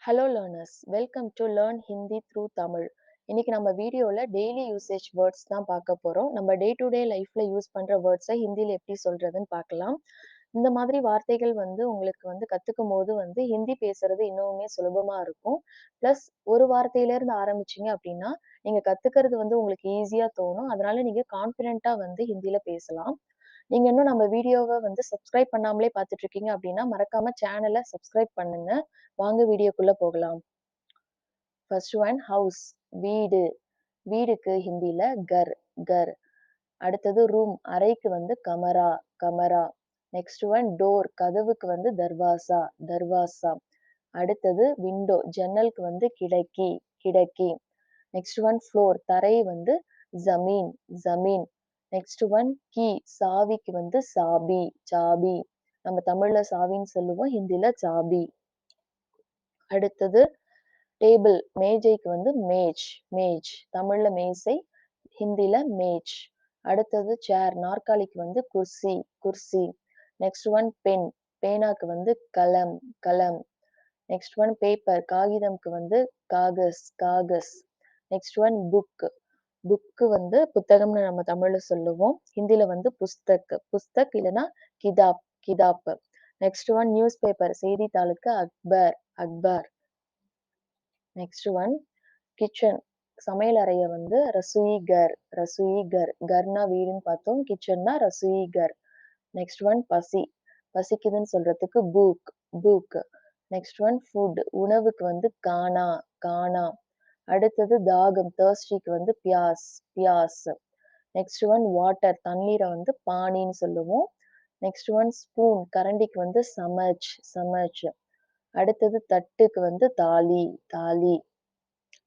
Hello learners, welcome to learn Hindi through Tamil. இன்னைக்கு நம்ம வீடியோல டெய்லி யூசேஜ் வேர்ட்ஸ் தான் பார்க்க போறோம். நம்ம டே டு டே லைஃப்ல யூஸ் பண்ற வேர்ட்ஸை ஹிந்தியில எப்படி சொல்றதுன்னு பார்க்கலாம். இந்த மாதிரி வார்த்தைகள் உங்களுக்கு கத்துக்கும் போது ஹிந்தி பேசுறது இன்னுமே சுலபமா இருக்கும். பிளஸ் ஒரு வார்த்தையில இருந்து ஆரம்பிச்சீங்க அப்படின்னா நீங்க கத்துக்கிறது உங்களுக்கு ஈஸியா தோணும். அதனால நீங்க கான்ஃபிடென்ட்டா ஹிந்தியில பேசலாம். நீங்க இன்னும் நம்ம வீடியோவ சப்ஸ்கிரைப் பண்ணாமலே பார்த்துட்டு இருக்கீங்க அப்படின்னா மறக்காம சேனலை சப்ஸ்கிரைப் பண்ணுங்க. வாங்க வீடியோக்குள்ள போகலாம். ஃபர்ஸ்ட் ஒன் ஹவுஸ், வீடு. வீடுக்கு ஹிந்தில கர், கர். அடுத்தது ரூம், அறைக்கு camera, camera. Next one door, கதவுக்கு தர்வாசா, தர்வாசா. அடுத்தது விண்டோ, ஜன்னலுக்கு கிடக்கி, கிடக்கி. நெக்ஸ்ட் ஒன் ஃப்ளோர், தரை ஜமீன், ஜமீன். நெக்ஸ்ட் ஒன் கீ, சாவிக்கு சாபி, சாபி. நம்ம தமிழ்ல சாவின்னு சொல்லுவோம், ஹிந்தில சாபி. அடுத்தது டேபிள், மேஜைக்கு மேஜ், மேஜ். தமிழ்ல மேசை, ஹிந்தில மேஜ். அடுத்தது சேர், நாற்காலிக்கு குர்சி, குர்சி. நெக்ஸ்ட் ஒன் பென், பேனாக்கு கலம், கலம். நெக்ஸ்ட் ஒன் பேப்பர், காகிதம்க்கு காகஸ், காகஸ். நெக்ஸ்ட் ஒன் புக், புக்கு புத்தகம்னு நம்ம தமிழ்ல சொல்லுவோம். ஹிந்தில புஸ்தக், புஸ்தக் இல்லைன்னா கிதாப், கிதாப். நெக்ஸ்ட் ஒன் நியூஸ் பேப்பர், செய்தித்தாளுக்கு அக்பர், அக்பர். நெக்ஸ்ட் ஒன் கிச்சன், சமையல் அறைய ரசோயி கர், ரசோயி கர். கர்னா வீடுன்னு பார்த்தோம், கிச்சன்னா ரசோயி கர். நெக்ஸ்ட் ஒன் பசி, பசிக்குதுன்னு சொல்றதுக்கு பூக், பூக். நெக்ஸ்ட் ஒன் ஃபுட், உணவுக்கு கானா, கானா. அடுத்தது தாகம், தர்ஸ்டிக்கு பியாஸ், பியாஸ். நெக்ஸ்ட் ஒன் வாட்டர், தண்ணீரை பானின்னு சொல்லுவோம். நெக்ஸ்ட் ஒன் ஸ்பூன், கரண்டிக்கு சமச், சமச். அடுத்தது தட்டுக்கு தாலி, தாலி.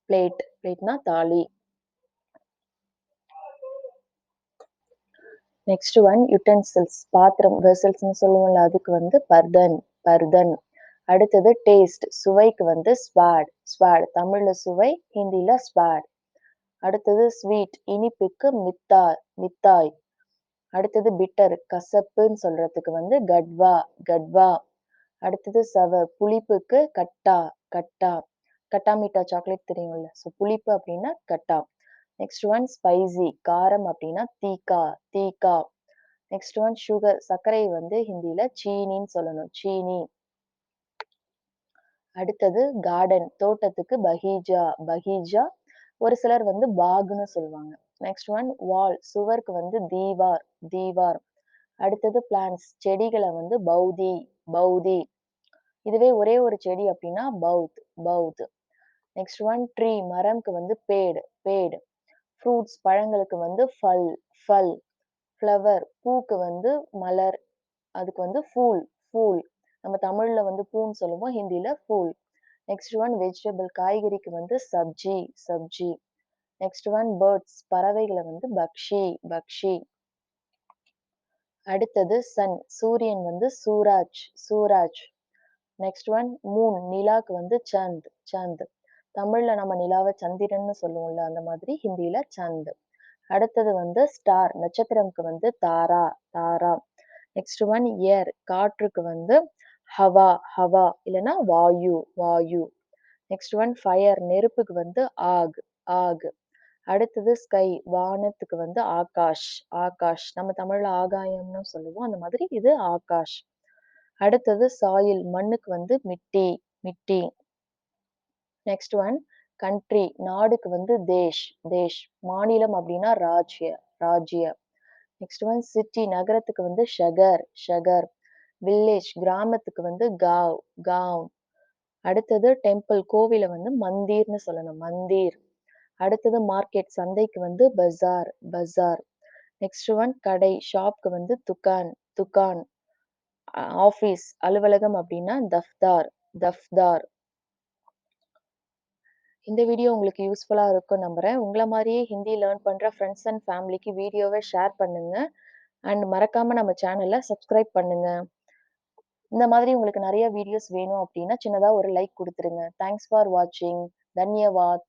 பிளேட், பிளேட்னா தாலி. நெக்ஸ்ட் ஒன் யுட்டென்சில்ஸ், பாத்திரம், வெசல்ஸ்னு சொல்லுவோம்ல, அதுக்கு பர்தன், பர்தன். அடுத்தது டேஸ்ட், சுவைக்கு ஸ்வாட், ஸ்வாட். தமிழ்ல சுவை, ஹிந்தில ஸ்வாட். அடுத்தது ஸ்வீட், இனிப்புக்கு மித்தாய், மித்தாய். அடுத்தது பிட்டர், கசப்புன்னு சொல்றதுக்கு கட்வா, கட்வா. அடுத்தது சவர், புளிப்புக்கு கட்டா, கட்டா. கட்டா மீட்டா சாக்லேட் தெரியும்ல, ஸோ புளிப்பு அப்படின்னா கட்டா. நெக்ஸ்ட் ஒன் ஸ்பைசி, காரம் அப்படின்னா தீக்கா, தீக்கா. நெக்ஸ்ட் ஒன் சுகர், சர்க்கரை ஹிந்தில சீனின்னு சொல்லணும், சீனி. அடுத்தது கார்டன், தோட்டத்துக்கு பகீஜா, பகீஜா. ஒரு சிலர் பாகுன்னு சொல்லுவாங்க. நெக்ஸ்ட் ஒன் வால், சுவருக்கு தீவார், தீவார். அடுத்தது பிளான்ட்ஸ், செடிகளை பௌதி, பௌதி. இதுவே ஒரே ஒரு செடி அப்படின்னா பௌத், பௌத். நெக்ஸ்ட் ஒன் ட்ரீ, மரம்க்கு பேடு, பேடு. ஃப்ரூட்ஸ், பழங்களுக்கு ஃபல், ஃபல். ஃப்ளவர், பூக்கு மலர், அதுக்கு ஃபூல், ஃபூல். நம்ம தமிழ்ல பூன்னு சொல்லுவோம், ஹிந்தில ஃபூல். நெக்ஸ்ட் ஒன் வெஜிடபிள், காய்கறிக்கு சப்ஜி, சப்ஜி. நெக்ஸ்ட் ஒன் பேர்ட்ஸ், பறவைகளை பக்ஷி, பக்ஷி. அடுத்தது சன், சூரியன் சூராஜ், சூராஜ். நெக்ஸ்ட் ஒன் மூன், நிலாக்கு சந்த், சந்த். தமிழ்ல நம்ம நிலாவை சந்திரன்னு சொல்லுவோம்ல, அந்த மாதிரி ஹிந்தில சந்த். அடுத்தது ஸ்டார், நட்சத்திரம்க்கு தாரா, தாரா. நெக்ஸ்ட் ஒன் ஏர், காற்றுக்கு ஹவா, ஹவா இல்லைன்னா வாயு, வாயு. நெக்ஸ்ட் ஒன் ஃபயர், நெருப்புக்கு ஆக், ஆக். அடுத்தது ஸ்கை, வானத்துக்கு ஆகாஷ், ஆகாஷ். நம்ம தமிழ்ல ஆகாயம்னு சொல்லுவோம், அந்த மாதிரி இது ஆகாஷ். அடுத்தது சாயில், மண்ணுக்கு மிட்டி, மிட்டி. நெக்ஸ்ட் ஒன் கண்ட்ரி, நாடுக்கு தேஷ், தேஷ். மாநிலம் அப்படின்னா ராஜ்ய, ராஜ்ய. நெக்ஸ்ட் ஒன் சிட்டி, நகரத்துக்கு ஷகர், ஷகர். வில்லேஜ், கிராமத்துக்கு காவ், காவ். அடுத்தது டெம்பிள், கோவில மந்திர்னு சொல்லணும், மந்திர். அடுத்தது மார்க்கெட், சந்தைக்கு பஜார், பஜார். நெக்ஸ்ட் ஒன் கடை, ஷாப்க்கு துக்கான், துக்கான். ஆஃபீஸ், அலுவலகம் அப்படின்னா தஃப்தார், தஃப்தார். இந்த வீடியோ உங்களுக்கு யூஸ்ஃபுல்லா இருக்கும் நம்புறேன். உங்கள மாதிரியே ஹிந்தி லேர்ன் பண்ற ஃப்ரெண்ட்ஸ் அண்ட் ஃபேமிலிக்கு வீடியோவை ஷேர் பண்ணுங்க. அண்ட் மறக்காம நம்ம சேனலை சப்ஸ்கிரைப் பண்ணுங்க. இந்த மாதிரி உங்களுக்கு நிறைய வீடியோஸ் வேணும் அப்படின்னா சின்னதா ஒரு லைக் கொடுத்துருங்க. தேங்க்ஸ் ஃபார் வாட்சிங். தன்யவாத்.